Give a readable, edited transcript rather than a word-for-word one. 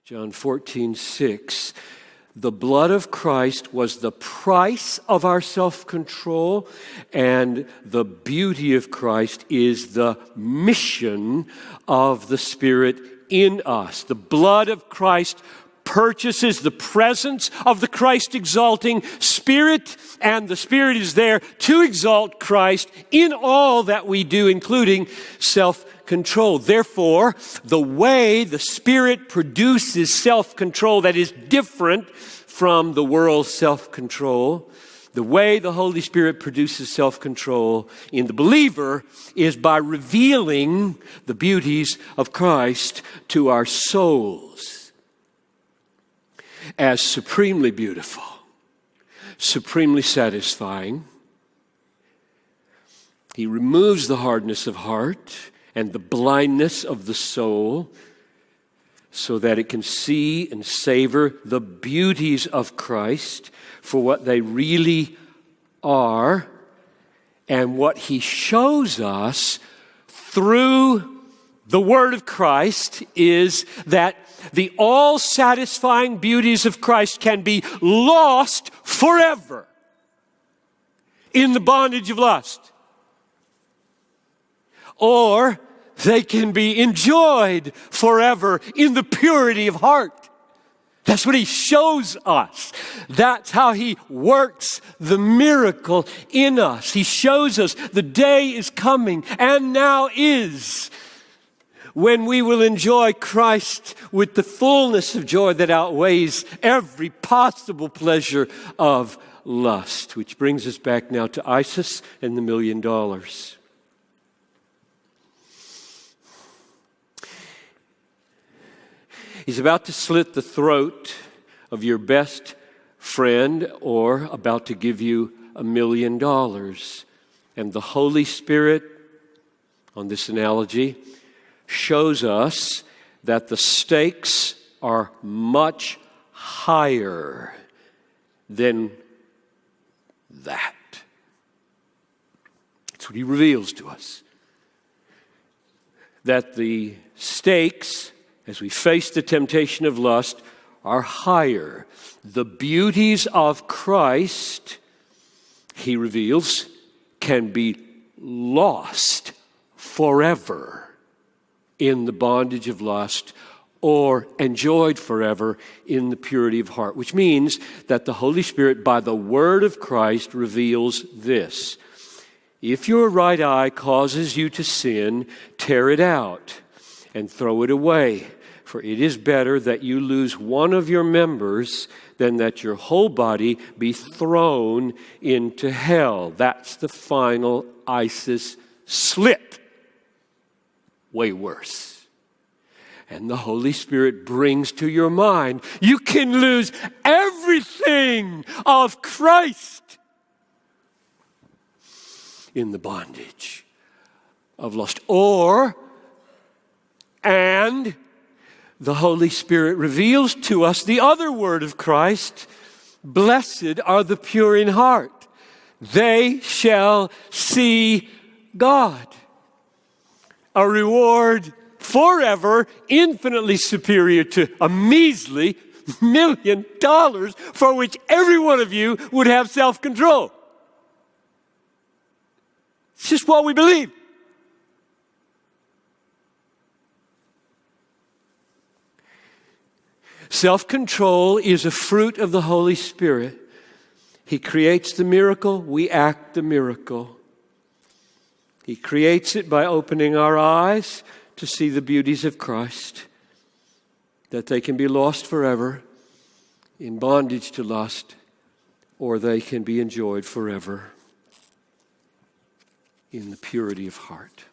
John 14:6. The blood of Christ was the price of our self-control, and the beauty of Christ is the mission of the Spirit in us. The blood of Christ purchases the presence of the Christ-exalting Spirit, and the Spirit is there to exalt Christ in all that we do, including self-control. Therefore, the way the Spirit produces self-control that is different from the world's self-control, the way the Holy Spirit produces self-control in the believer is by revealing the beauties of Christ to our souls as supremely beautiful, supremely satisfying. He removes the hardness of heart and the blindness of the soul so that it can see and savor the beauties of Christ for what they really are, and what He shows us through the Word of Christ is that the all-satisfying beauties of Christ can be lost forever in the bondage of lust, or they can be enjoyed forever in the purity of heart. That's what He shows us. That's how He works the miracle in us. He shows us the day is coming, and now is, when we will enjoy Christ with the fullness of joy that outweighs every possible pleasure of lust. Which brings us back now to Isis and the $1 million. He's about to slit the throat of your best friend, or about to give you $1 million. And the Holy Spirit, on this analogy, shows us that the stakes are much higher than that. That's what He reveals to us. That the stakes, as we face the temptation of lust, are higher. The beauties of Christ, He reveals, can be lost forever in the bondage of lust, or enjoyed forever in the purity of heart. Which means that the Holy Spirit, by the Word of Christ, reveals this. If your right eye causes you to sin, tear it out and throw it away. For it is better that you lose one of your members than that your whole body be thrown into hell. That's the final ISIS slit. Way worse. And the Holy Spirit brings to your mind, you can lose everything of Christ in the bondage of lust. And the Holy Spirit reveals to us the other word of Christ, blessed are the pure in heart. They shall see God. A reward forever, infinitely superior to a measly $1 million for which every one of you would have self-control. It's just what we believe. Self-control is a fruit of the Holy Spirit. He creates the miracle, we act the miracle. He creates it by opening our eyes to see the beauties of Christ, that they can be lost forever in bondage to lust, or they can be enjoyed forever in the purity of heart.